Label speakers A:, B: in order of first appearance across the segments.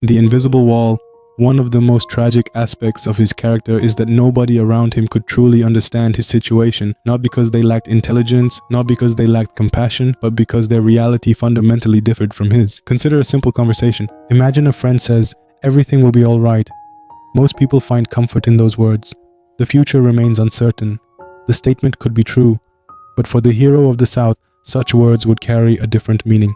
A: The invisible wall. One of the most tragic aspects of his character is that nobody around him could truly understand his situation, not because they lacked intelligence, not because they lacked compassion, but because their reality fundamentally differed from his. Consider a simple conversation. Imagine a friend says, "Everything will be all right." Most people find comfort in those words. The future remains uncertain. The statement could be true, but for the hero of the South, such words would carry a different meaning.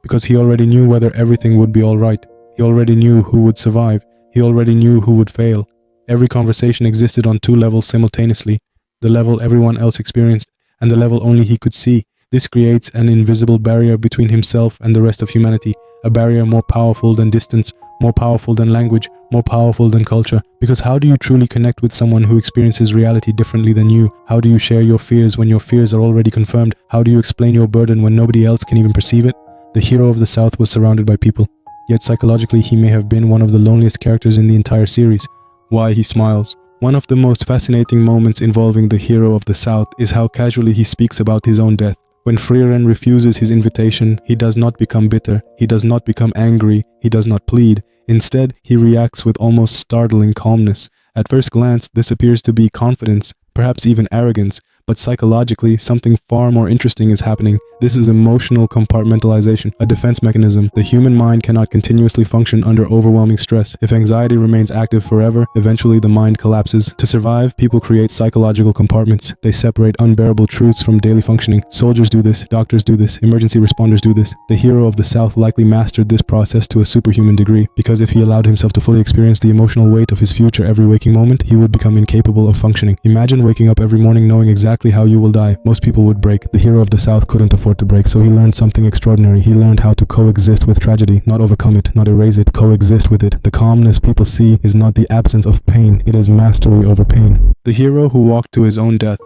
A: Because he already knew whether everything would be all right. He already knew who would survive. He already knew who would fail. Every conversation existed on two levels simultaneously, the level everyone else experienced and the level only he could see. This creates an invisible barrier between himself and the rest of humanity, a barrier more powerful than distance, more powerful than language, more powerful than culture. Because how do you truly connect with someone who experiences reality differently than you? How do you share your fears when your fears are already confirmed? How do you explain your burden when nobody else can even perceive it? The hero of the South was surrounded by people. Yet psychologically, he may have been one of the loneliest characters in the entire series. Why he smiles. One of the most fascinating moments involving the hero of the South is how casually he speaks about his own death. When Frieren refuses his invitation, he does not become bitter, he does not become angry, he does not plead. Instead, he reacts with almost startling calmness. At first glance, this appears to be confidence, perhaps even arrogance, but psychologically, something far more interesting is happening. This is emotional compartmentalization, a defense mechanism. The human mind cannot continuously function under overwhelming stress. If anxiety remains active forever, eventually the mind collapses. To survive, people create psychological compartments. They separate unbearable truths from daily functioning. Soldiers do this, doctors do this, emergency responders do this. The hero of the South likely mastered this process to a superhuman degree, because if he allowed himself to fully experience the emotional weight of his future every waking moment, he would become incapable of functioning. Imagine waking up every morning knowing exactly how you will die. Most people would break. The hero of the South couldn't afford to break, so he learned something extraordinary. He learned how to coexist with tragedy, not overcome it, not erase it, coexist with it. The calmness people see is not the absence of pain, it is mastery over pain. The hero who walked to his own death.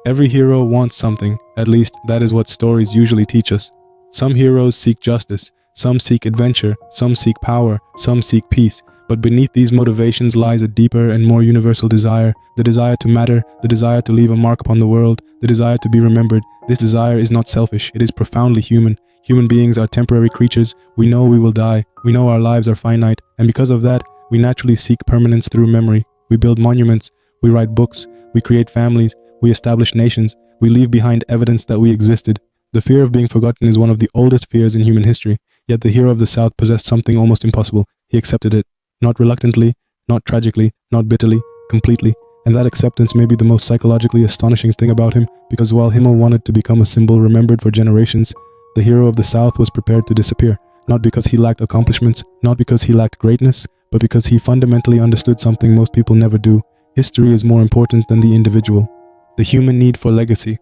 A: Every hero wants something, at least that is what stories usually teach us. Some heroes seek justice, some seek adventure, some seek power, some seek peace. But beneath these motivations lies a deeper and more universal desire, the desire to matter, the desire to leave a mark upon the world, the desire to be remembered. This desire is not selfish, it is profoundly human. Human beings are temporary creatures. We know we will die, we know our lives are finite, and because of that, we naturally seek permanence through memory. We build monuments, we write books, we create families, we establish nations, we leave behind evidence that we existed. The fear of being forgotten is one of the oldest fears in human history, yet the hero of the South possessed something almost impossible. He accepted it. Not reluctantly, not tragically, not bitterly, completely. And that acceptance may be the most psychologically astonishing thing about him, because while Himmel wanted to become a symbol remembered for generations, the hero of the South was prepared to disappear, not because he lacked accomplishments, not because he lacked greatness, but because he fundamentally understood something most people never do. History is more important than the individual. The human need for legacy.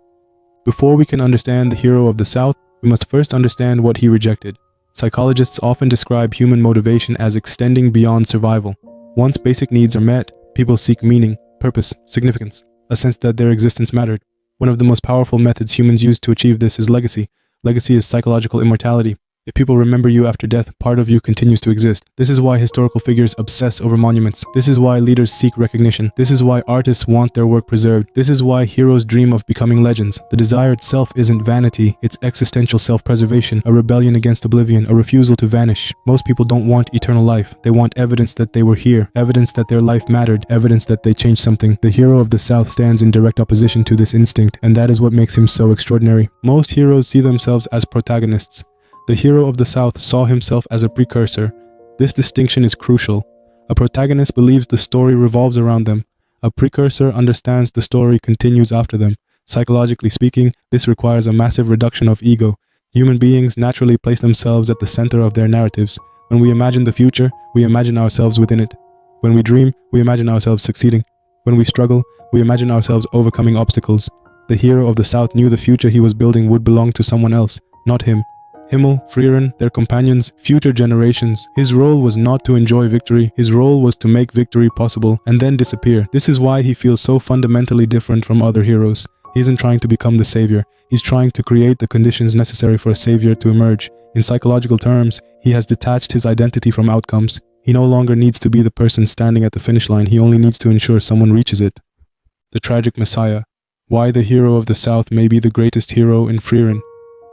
A: Before we can understand the hero of the South, we must first understand what he rejected. Psychologists often describe human motivation as extending beyond survival. Once basic needs are met, people seek meaning, purpose, significance, a sense that their existence mattered. One of the most powerful methods humans use to achieve this is legacy. Legacy is psychological immortality. If people remember you after death, part of you continues to exist. This is why historical figures obsess over monuments. This is why leaders seek recognition. This is why artists want their work preserved. This is why heroes dream of becoming legends. The desire itself isn't vanity, it's existential self-preservation, a rebellion against oblivion, a refusal to vanish. Most people don't want eternal life. They want evidence that they were here, evidence that their life mattered, evidence that they changed something. The hero of the South stands in direct opposition to this instinct, and that is what makes him so extraordinary. Most heroes see themselves as protagonists. The hero of the South saw himself as a precursor. This distinction is crucial. A protagonist believes the story revolves around them. A precursor understands the story continues after them. Psychologically speaking, this requires a massive reduction of ego. Human beings naturally place themselves at the center of their narratives. When we imagine the future, we imagine ourselves within it. When we dream, we imagine ourselves succeeding. When we struggle, we imagine ourselves overcoming obstacles. The hero of the South knew the future he was building would belong to someone else, not him. Himmel, Frieren, their companions, future generations. His role was not to enjoy victory, his role was to make victory possible and then disappear. This is why he feels so fundamentally different from other heroes. He isn't trying to become the savior, he's trying to create the conditions necessary for a savior to emerge. In psychological terms, he has detached his identity from outcomes. He no longer needs to be the person standing at the finish line, he only needs to ensure someone reaches it. The tragic messiah. Why the hero of the South may be the greatest hero in Frieren.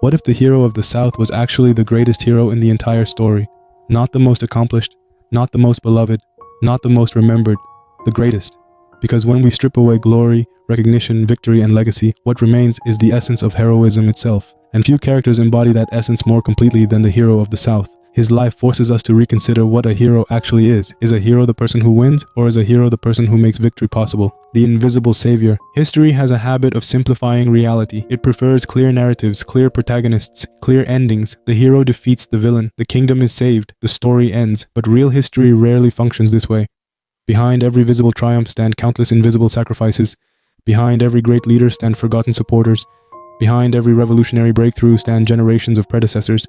A: What if the hero of the South was actually the greatest hero in the entire story? Not the most accomplished, not the most beloved, not the most remembered, the greatest. Because when we strip away glory, recognition, victory, and legacy, what remains is the essence of heroism itself. And few characters embody that essence more completely than the hero of the South. His life forces us to reconsider what a hero actually is. Is a hero the person who wins, or is a hero the person who makes victory possible? The invisible savior. History has a habit of simplifying reality. It prefers clear narratives, clear protagonists, clear endings. The hero defeats the villain. The kingdom is saved. The story ends. But real history rarely functions this way. Behind every visible triumph stand countless invisible sacrifices. Behind every great leader stand forgotten supporters. Behind every revolutionary breakthrough stand generations of predecessors.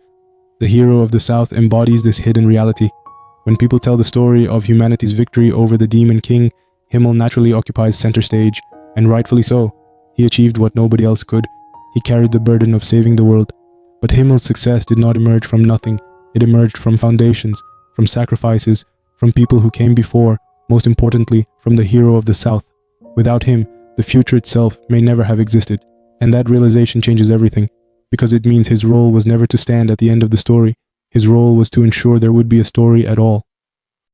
A: The hero of the South embodies this hidden reality. When people tell the story of humanity's victory over the Demon King, Himmel naturally occupies center stage, and rightfully so. He achieved what nobody else could. He carried the burden of saving the world. But Himmel's success did not emerge from nothing. It emerged from foundations, from sacrifices, from people who came before, most importantly, from the hero of the South. Without him, the future itself may never have existed. And that realization changes everything. Because it means his role was never to stand at the end of the story. His role was to ensure there would be a story at all.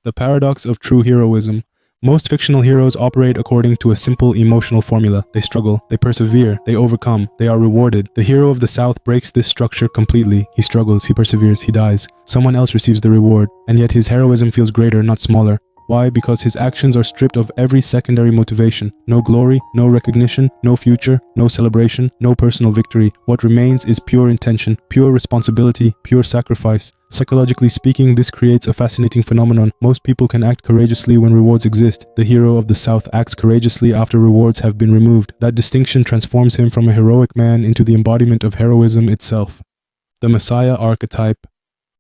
A: The paradox of true heroism. Most fictional heroes operate according to a simple emotional formula. They struggle, they persevere, they overcome, they are rewarded. The hero of the South breaks this structure completely. He struggles, he perseveres, he dies. Someone else receives the reward, and yet his heroism feels greater, not smaller. Why? Because his actions are stripped of every secondary motivation. No glory, no recognition, no future, no celebration, no personal victory. What remains is pure intention, pure responsibility, pure sacrifice. Psychologically speaking, this creates a fascinating phenomenon. Most people can act courageously when rewards exist. The hero of the South acts courageously after rewards have been removed. That distinction transforms him from a heroic man into the embodiment of heroism itself. The Messiah archetype.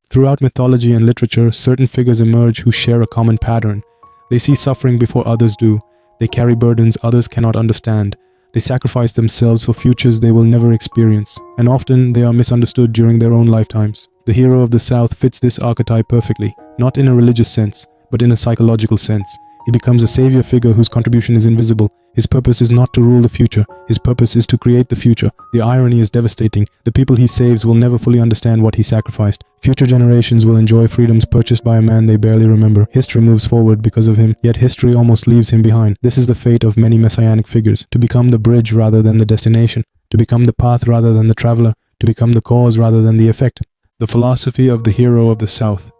A: Throughout mythology and literature, certain figures emerge who share a common pattern. They see suffering before others do. They carry burdens others cannot understand. They sacrifice themselves for futures they will never experience. And often, they are misunderstood during their own lifetimes. The hero of the South fits this archetype perfectly, not in a religious sense, but in a psychological sense. He becomes a savior figure whose contribution is invisible. His purpose is not to rule the future. His purpose is to create the future. The irony is devastating. The people he saves will never fully understand what he sacrificed. Future generations will enjoy freedoms purchased by a man they barely remember. History moves forward because of him, yet history almost leaves him behind. This is the fate of many messianic figures. To become the bridge rather than the destination. To become the path rather than the traveler. To become the cause rather than the effect. The philosophy of the hero of the South.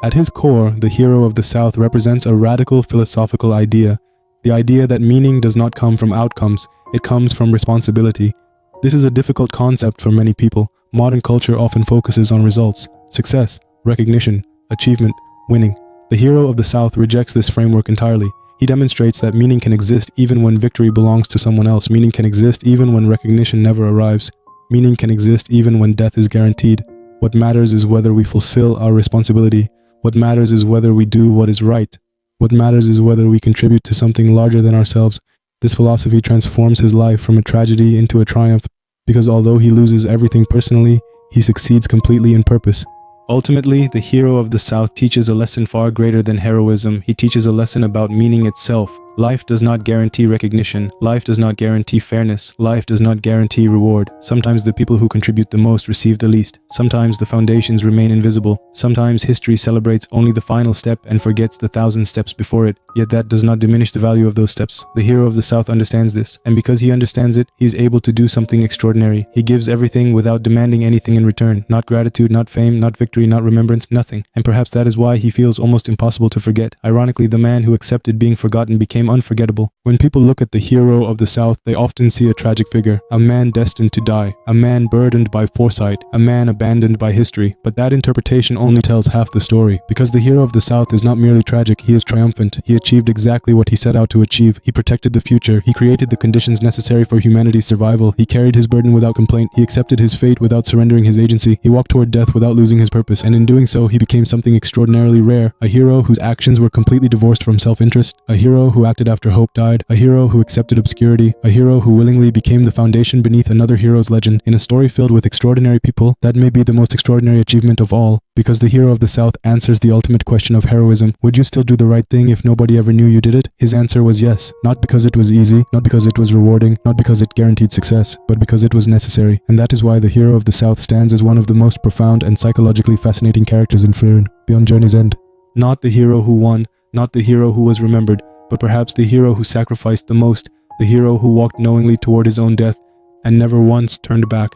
A: At his core, the hero of the South represents a radical philosophical idea. The idea that meaning does not come from outcomes, it comes from responsibility. This is a difficult concept for many people. Modern culture often focuses on results, success, recognition, achievement, winning. The hero of the South rejects this framework entirely. He demonstrates that meaning can exist even when victory belongs to someone else. Meaning can exist even when recognition never arrives. Meaning can exist even when death is guaranteed. What matters is whether we fulfill our responsibility. What matters is whether we do what is right. What matters is whether we contribute to something larger than ourselves. This philosophy transforms his life from a tragedy into a triumph, because although he loses everything personally, he succeeds completely in purpose. Ultimately, the hero of the South teaches a lesson far greater than heroism. He teaches a lesson about meaning itself. Life does not guarantee recognition. Life does not guarantee fairness. Life does not guarantee reward. Sometimes the people who contribute the most receive the least. Sometimes the foundations remain invisible. Sometimes history celebrates only the final step and forgets the 1,000 steps before it. Yet that does not diminish the value of those steps. The hero of the South understands this, and because he understands it, he is able to do something extraordinary. He gives everything without demanding anything in return. Not gratitude, not fame, not victory, not remembrance, nothing. And perhaps that is why he feels almost impossible to forget. Ironically, the man who accepted being forgotten became unforgettable. When people look at the hero of the South, they often see a tragic figure, a man destined to die, a man burdened by foresight, a man abandoned by history. But that interpretation only tells half the story, because the hero of the South is not merely tragic, he is triumphant. He achieved exactly what he set out to achieve. He protected the future. He created the conditions necessary for humanity's survival. He carried his burden without complaint. He accepted his fate without surrendering his agency. He walked toward death without losing his purpose, and in doing so, he became something extraordinarily rare. A hero whose actions were completely divorced from self-interest. A hero who acted after hope died. A hero who accepted obscurity. A hero who willingly became the foundation beneath another hero's legend. In a story filled with extraordinary people, that may be the most extraordinary achievement of all, because the hero of the South answers the ultimate question of heroism. Would you still do the right thing if nobody ever knew you did it? His answer was yes. Not because it was easy, not because it was rewarding, not because it guaranteed success, but because it was necessary. And that is why the hero of the South stands as one of the most profound and psychologically fascinating characters in Frieren, Beyond Journey's End. Not the hero who won, not the hero who was remembered, but perhaps the hero who sacrificed the most, the hero who walked knowingly toward his own death and never once turned back.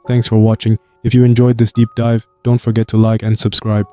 A: Thanks for watching. If you enjoyed this deep dive, don't forget to like and subscribe.